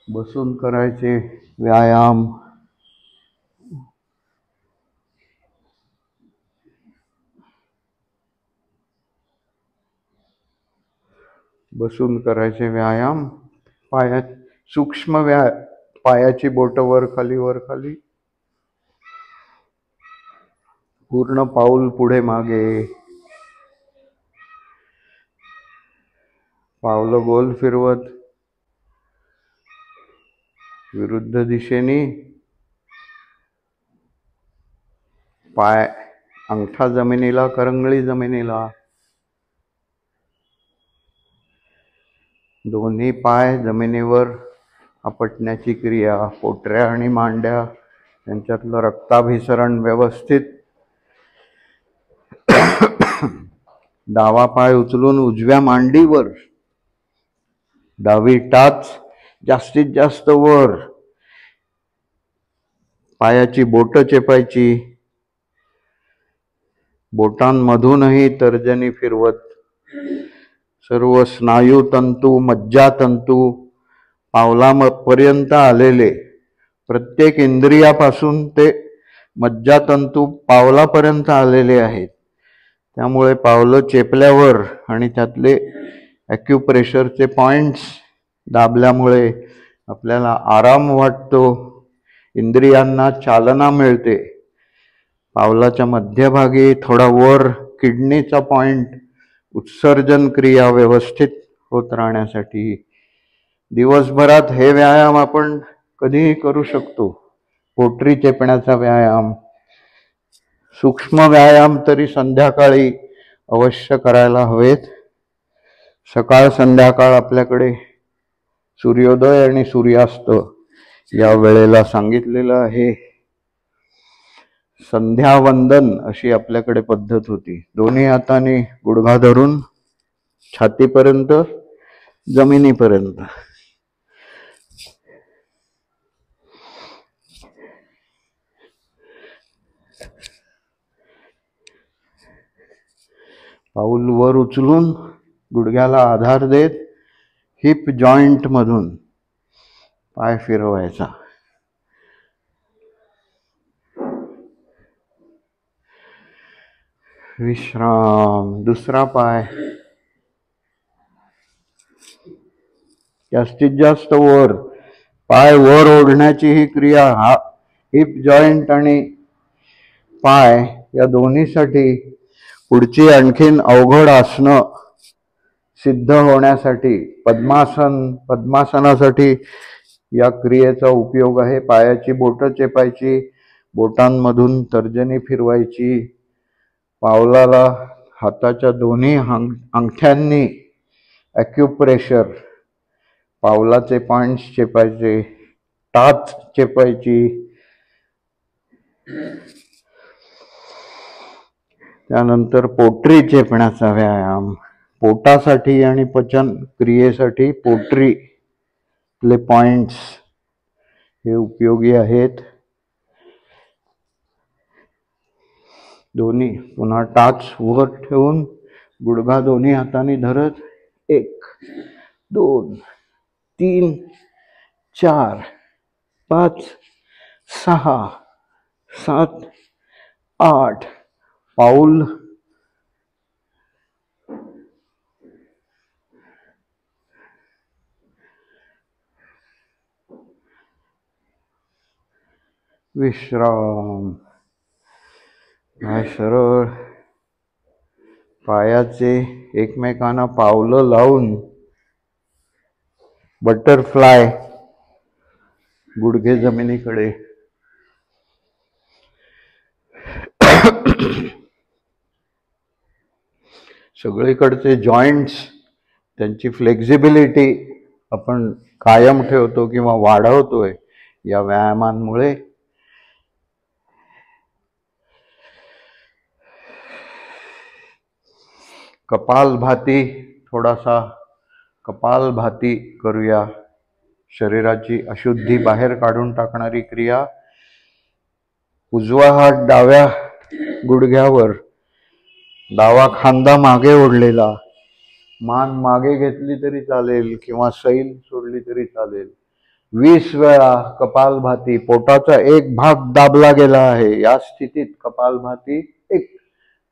बसून करायचे व्यायाम. बसून करायचे व्यायाम. सूक्ष्म पायाची बोट वर खाली, वर खाली. पूर्ण पाऊल पुढे मागे. पावलं गोल फिरवत विरुद्ध दिशेने. पाय अंगठा जमिनीला, करंगळी जमिनीला. दोन्ही पाय जमिनीवर आपटण्याची क्रिया. पोटऱ्या आणि मांड्या यांच्यातलं रक्ताभिसरण व्यवस्थित. डावा पाय उचलून उजव्या मांडीवर. डावी टाच जास्तीत जास्त वर. पायाची बोट चेपायची. बोटांमधूनही तर्जनी फिरवत सर्व स्नायू तंतू, मज्जातंतू पावलापर्यंत आलेले. प्रत्येक इंद्रियापासून ते मज्जातंतू पावलापर्यंत आलेले आहेत. त्यामुळे पावलं चेपल्यावर आणि त्यातले ॲक्युप्रेशरचे पॉइंट्स दाबल्यामुळे आपल्याला आराम वाटतो. इंद्रियांना चालना मिळते. पावलाच्या मध्यभागी थोडा वर किडनीचा पॉइंट, उत्सर्जन क्रिया व्यवस्थित होत राहण्यासाठी. दिवसभरात हे व्यायाम आपण कधीही करू शकतो. पोटरी चेपण्याचा व्यायाम, सूक्ष्म व्यायाम तरी संध्याकाळी अवश्य करायला हवेत. सकाळ संध्याकाळ आपल्याकडे सूर्योदय आणि सूर्यास्त या वेळेला सांगितलेलं आहे. संध्यावंदन अशी आपल्याकडे पद्धत होती. दोन्ही हाताने गुडघा धरून छातीपर्यंत जमिनीपर्यंत. पाऊल वर उचलून गुडघ्याला आधार देत हिप जॉइंट मधून पाय फिरवायचा. विश्राम. दुसरा पाय जास्तीत जास्त वर. पाय वर ओढण्याची ही क्रिया हिप जॉइंट आणि पाय या दोन्हीसाठी पुढची आणखीन अवघड आसनं सिद्ध होण्यासाठी पद्मासनासाठी या क्रियेचा उपयोग आहे. पायाची बोटं चेपायची, बोटांमधून तर्जनी फिरवायची, पावलाला हाताच्या दोन्ही अंगठ्यांनी ॲक्युप्रेशर, पावलाचे पॉइंट्स चेपायचे, टाच चेपायची. त्यानंतर पोटरी चेपण्याचा व्यायाम. पोटासाठी आणि पचन क्रियेसाठी पोटरीतले पॉइंट्स हे उपयोगी आहेत. दोन्ही पुन्हा टाच वर ठेवून गुडघा दोन्ही हाताने धरत 1 2 3 4 5 6 7 8 पाऊल विश्राम. पाय सरळ, पायाचे एकमेकांना पावलं लावून बटरफ्लाय, गुडघे जमिनीकडे. सगळीकडचे जॉइंट्स त्यांची फ्लेक्झिबिलिटी आपण कायम ठेवतो किंवा वाढवतोय या व्यायामांमुळे. कपालभाती, थोडासा कपालभाती करूया. शरीराची अशुद्धी बाहेर काढून टाकणारी क्रिया. उजवा हात डाव्या गुडघ्यावर, डावा खांदा मागे ओढलेला, मान मागे घेतली तरी चालेल किंवा सैल सोडली तरी चालेल. 20 वेळा कपालभाती. पोटाचा एक भाग दाबला गेला आहे या स्थितीत कपालभाती. 1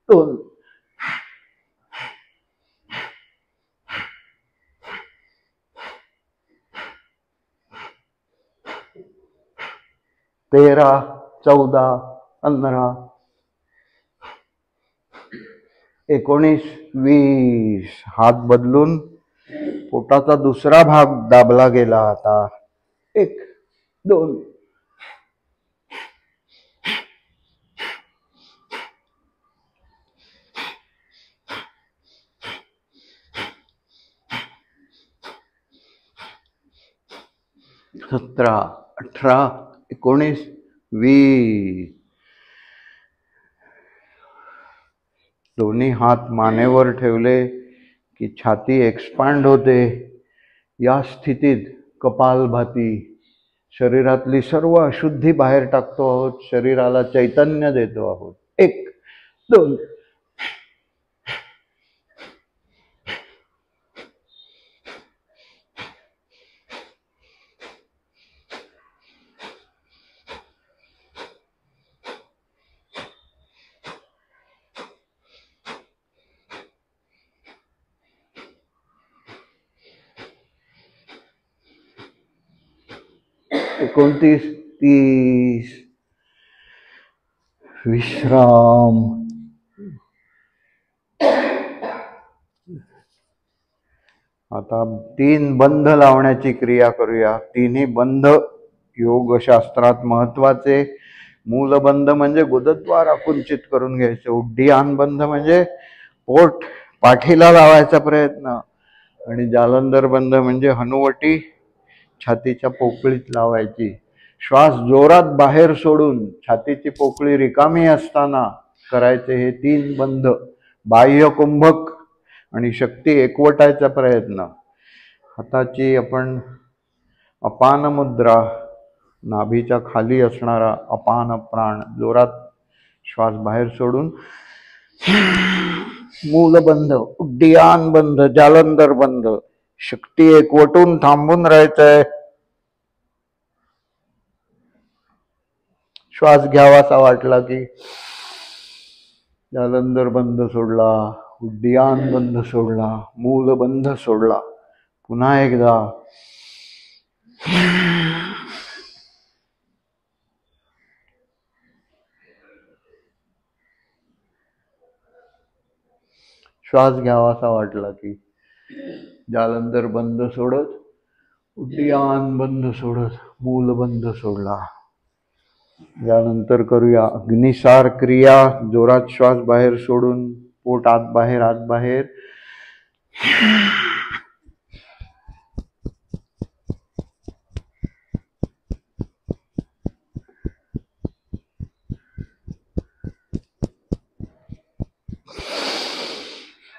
2 13 14 15 19 20. हात बदलून पोटाचा दुसरा भाग दाबला गेला. आता 1 2 17 18 19 20. दोन्ही हात मानेवर ठेवले की छाती एक्सपांड होते. या स्थितीत कपालभाती. शरीरातली सर्व अशुद्धी बाहेर टाकतो आहोत, शरीराला चैतन्य देतो आहोत. 1 2 29 30. विश्राम. आता 3 बंध लावण्याची क्रिया करूया. 3ही बंध योगशास्त्रात महत्वाचे. मूलबंध म्हणजे गुदद्वार आकुंचित करून घ्यायचं. उड्डीयान बंध म्हणजे पोट पाठीला लावायचा प्रयत्न. आणि जालंधर बंध म्हणजे हनुवटी छातीच्या पोकळीत लावायची. श्वास जोरात बाहेर सोडून छातीची पोकळी रिकामी असताना करायचे हे 3 बंध. बाह्य कुंभक आणि शक्ती एकवटायचा प्रयत्न. हाताची आपण अपान मुद्रा, नाभीच्या खाली असणारा अपान प्राण जोरात श्वास बाहेर सोडून मूलबंध, उड्डीयान बंध, जालंधर बंध. शक्ती एकवटून थांबून राहायचंय. श्वास घ्यावासा वाटला की जालंधर बंध सोडला, उड्डीयान बंध सोडला, मूलबंध सोडला. पुन्हा एकदा श्वास घ्यावासा वाटला की जालंधर बंद सोडत, उड्डीयान बंद सोडत, मूलबंध सोडला. यानंतर करूया अग्निसार क्रिया. जोरात श्वास बाहेर सोडून पोट आत बाहेर, आत बाहेर.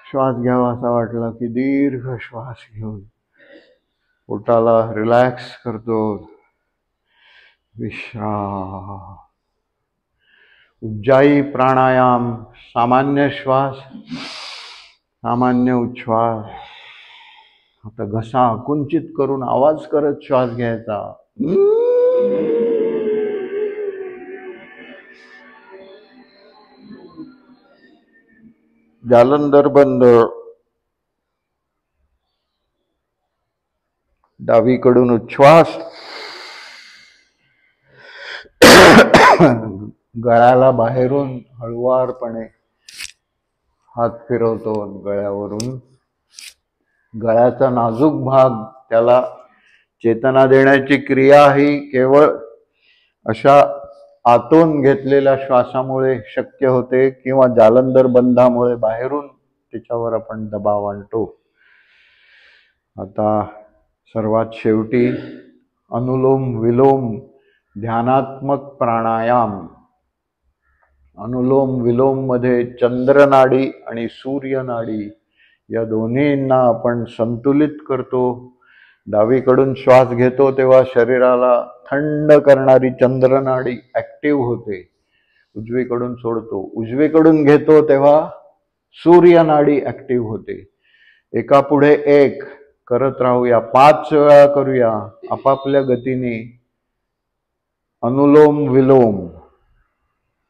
श्वास घ्यावा असा वाटला की दीर्घ श्वास घेऊन पोटाला रिलॅक्स करतो. विश्राम. उज्जाई प्राणायाम. सामान्य श्वास, सामान्य उच्छ्वास. आता घसा कुंचित करून आवाज करत श्वास घ्यायचा. जालंधर बंद. डावीकडून उच्छ्वास. गळ्याला बाहेरून हळुवारपणे हात फिरवतो. गळ्यावरून गळ्याचा नाजूक भाग, त्याला चेतना देण्याची क्रिया ही केवळ अशा आतून घेतलेल्या श्वासामुळे शक्य होते किंवा जालंधर बंधामुळे बाहेरून त्याच्यावर आपण दबाव आणतो. आता सर्वात शेवटी अनुलोम विलोम ध्यानात्मक प्राणायाम. अनुलोम विलोम मध्ये चंद्रनाडी आणि सूर्यनाडी या दोन्हींना आपण संतुलित करतो. डावीकडून श्वास घेतो तेव्हा शरीराला थंड करणारी चंद्रनाडी ऍक्टिव्ह होते. उजवीकडून सोडतो. उजवीकडून घेतो तेव्हा सूर्यनाडी ऍक्टिव्ह होते. एका पुढे एक करत राहूया. 5 वेळा करूया आपापल्या गतीने. अनुलोम विलोम.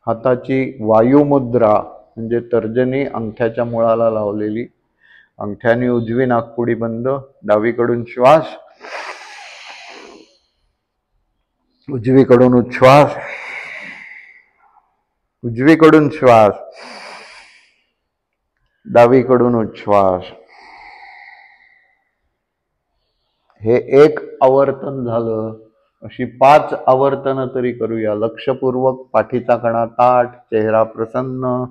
हाताची वायुमुद्रा म्हणजे तर्जनी अंगठ्याच्या मुळाला लावलेली. अंगठ्याने उजवी नाकपुडी बंद. डावीकडून श्वास, उजवीकडून उच्छ्वास, उजवीकडून श्वास, डावीकडून उच्छ्वास. हे 1 आवर्तन झालं. अशी 5 आवर्तन तरी करूया. लक्षपूर्वक. पाठीचा कणा ताठ, चेहरा प्रसन्न.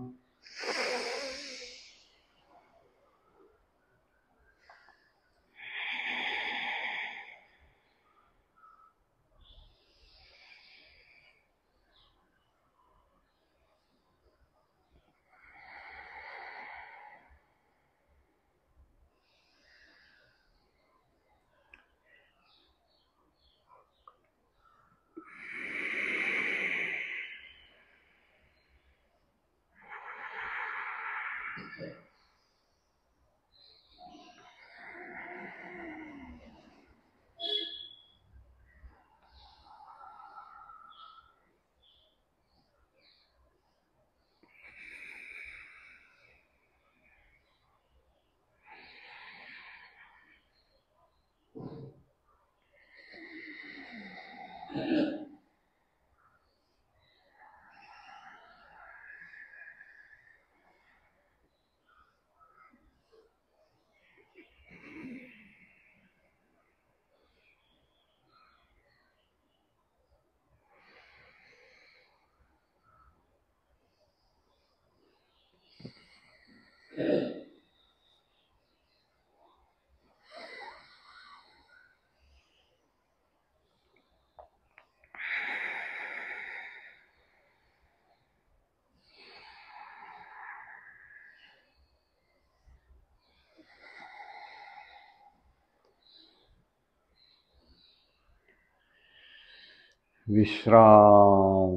विश्राम,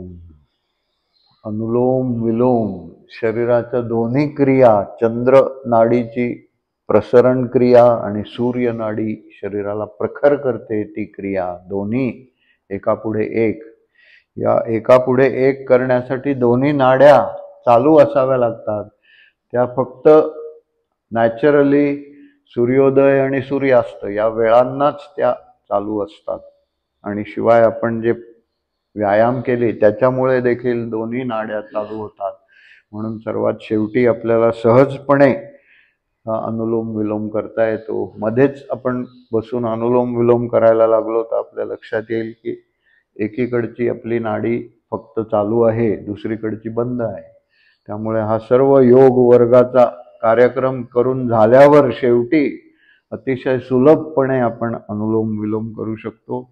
अनुलोम विलोम, शरीराच्या दोन्ही क्रिया, चंद्र नाडीची प्रसरण क्रिया आणि सूर्य नाडी शरीराला प्रखर करते ती क्रिया, दोन्ही एकापुढे एक. या एकापुढे एक करण्यासाठी दोन्ही नाड्या चालू असाव्या लागतात. त्या फक्त नॅचरली सूर्योदय आणि सूर्यास्त या वेळांनाच त्या चालू असतात. आणि शिवाय आपण जे व्यायाम केले त्याच्यामुळे देखील दोन्ही नाड्या चालू होतात. म्हणून सर्वात शेवटी आपल्याला सहजपणे अनुलोम विलोम करता येतो. मध्येच आपण बसून अनुलोम विलोम करायला लागलो तर आपल्या लक्षात येईल की एकीकडची आपली नाडी फक्त चालू आहे, दुसरीकडची बंद आहे. त्यामुळे हा सर्व योग वर्गाचा कार्यक्रम करून झाल्यावर शेवटी अतिशय सुलभपणे आपण अनुलोम विलोम करू शकतो.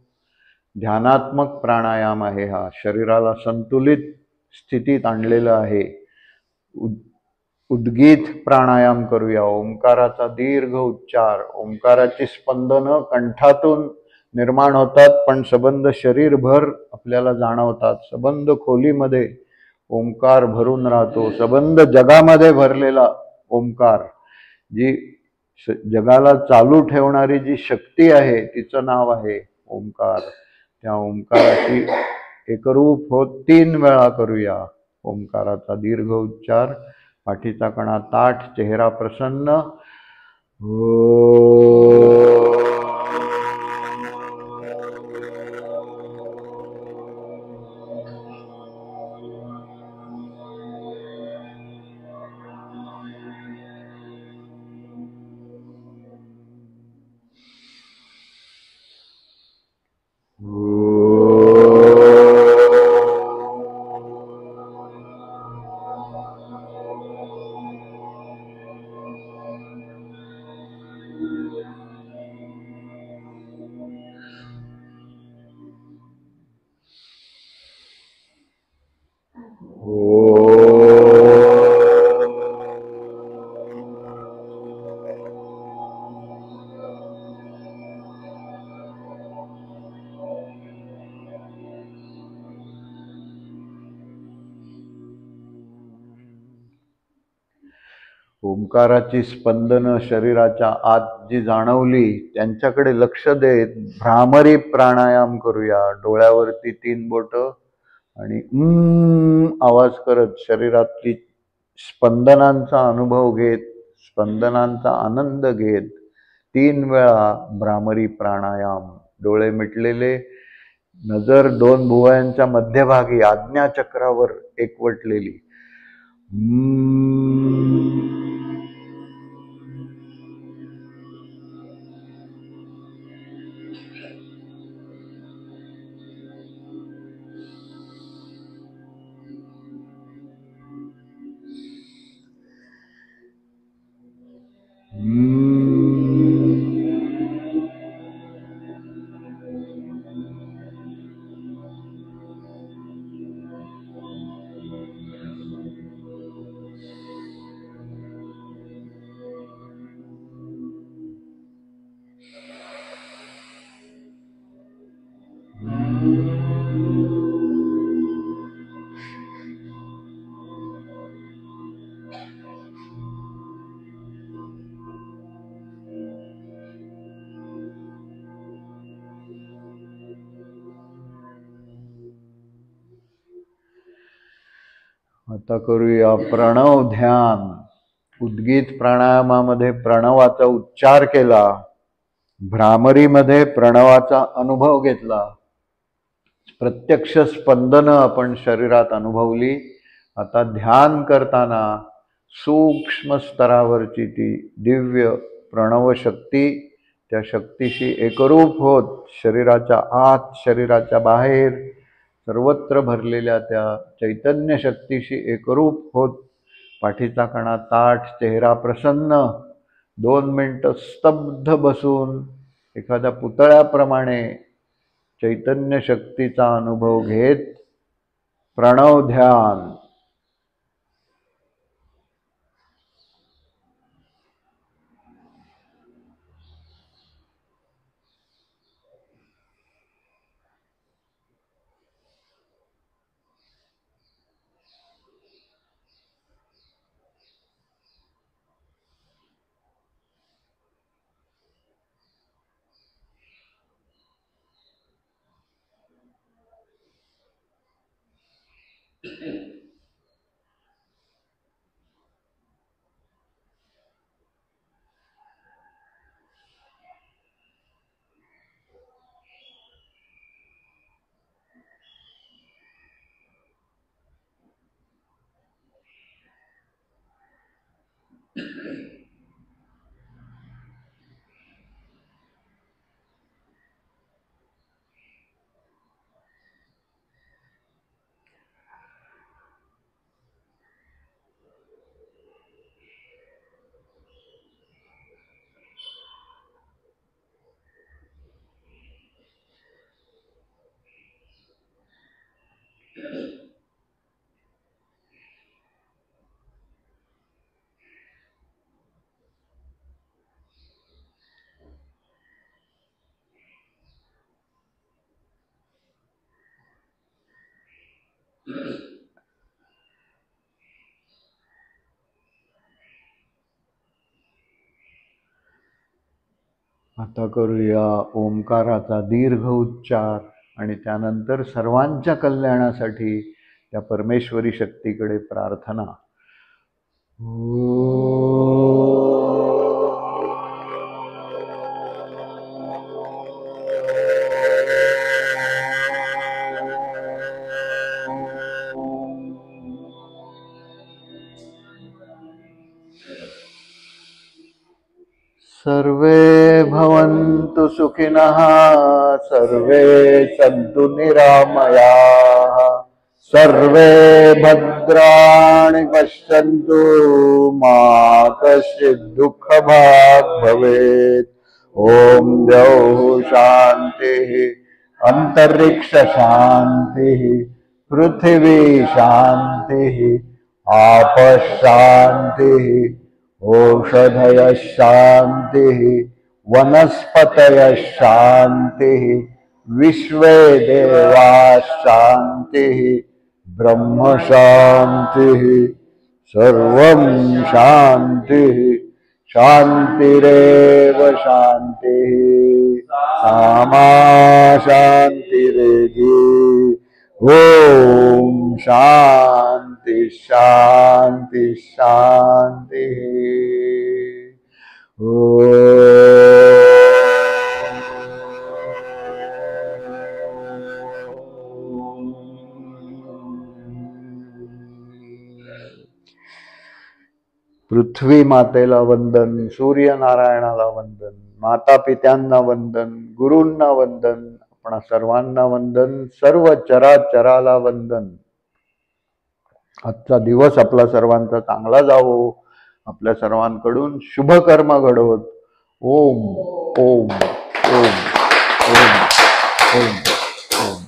ध्यानात्मक प्राणायाम आहे हा, शरीराला संतुलित स्थितीत आणलेलं आहे. उद्गीत प्राणायाम करूया. ओंकाराचा दीर्घ उच्चार, ओंकाराची स्पंदनं कंठातून निर्माण होतात पण सबंध शरीरभर आपल्याला जाणवतात. सबंध खोलीमध्ये ओंकार भरून राहतो. सबंध जगामध्ये भरलेला ओंकार, जी जगाला चालू ठेवणारी जी शक्ती आहे तिचं नाव आहे ओंकार. त्या ओंकाराची एकरूप होत 3 वेळा करूया. ओंकाराचा दीर्घ उच्चार, पाठीचा कणा ताठ, चेहरा प्रसन्न. ओंकाराची स्पंदनं शरीराच्या आत जी जाणवली त्यांच्याकडे लक्ष देत भ्रामरी प्राणायाम करूया. डोळ्यावरती 3 बोटं आणि आवाज करत शरीरातली स्पंदनांचा अनुभव घेत, स्पंदनांचा आनंद घेत 3 वेळा भ्रामरी प्राणायाम. डोळे मिटलेले, नजर 2 भुवयांच्या मध्यभागी आज्ञाचक्रावर एकवटलेली. आता करूया प्रणव ध्यान. उद्गीत प्राणायामामध्ये प्रणवाचा उच्चार केला, भ्रामरीमध्ये प्रणवाचा अनुभव घेतला, प्रत्यक्ष स्पंदनं आपण शरीरात अनुभवली. आता ध्यान करताना सूक्ष्म स्तरावरची ती दिव्य प्रणव शक्ती, त्या शक्तीशी एकरूप होत शरीराच्या आत, शरीराच्या बाहेर सर्वत्र भरलेल्या त्या चैतन्य शक्तीशी एकरूप होत पाठीचा कणा ताठ, चेहरा प्रसन्न, 2 मिनिटं स्तब्ध बसून एखाद्या पुतळ्याप्रमाणे चैतन्य शक्तीचा अनुभव घेत प्रणव ध्यान. आता करूया ओंकाराचा दीर्घ उच्चार आणि त्यानंतर सर्वांच्या कल्याणासाठी त्या परमेश्वरी शक्तीकडे प्रार्थना. सर्वे भवन्तु सुखिनः, सर्वे सन्तु निरामयाः, सर्वे भद्राणि पश्यन्तु, मा कश्चित् दुःखभाग् भवेत्. ॐ द्यौः शान्तिः, अन्तरिक्ष शान्तिः, पृथिवी शान्तिः, आपः शान्तिः, औषधयः शान्तिः, वनस्पतयः शान्तिः, विश्वे देवाः शान्तिः, ब्रह्म शान्तिः, सर्वं शान्तिः. शान्तिरेव शान्तिः, सामा शान्तिरेधि. ओम शांति शांति शांति. पृथ्वी मातेला वंदन, सूर्यनारायणाला वंदन, माता पित्यांना वंदन, गुरूंना वंदन, आपणा सर्वांना वंदन, सर्व चराचराला वंदन. आजचा दिवस आपला सर्वांचा चांगला जावो, आपल्या सर्वांकडून शुभ कर्म घडवत. ओम ओम ओम ओम ओम ओम ओम.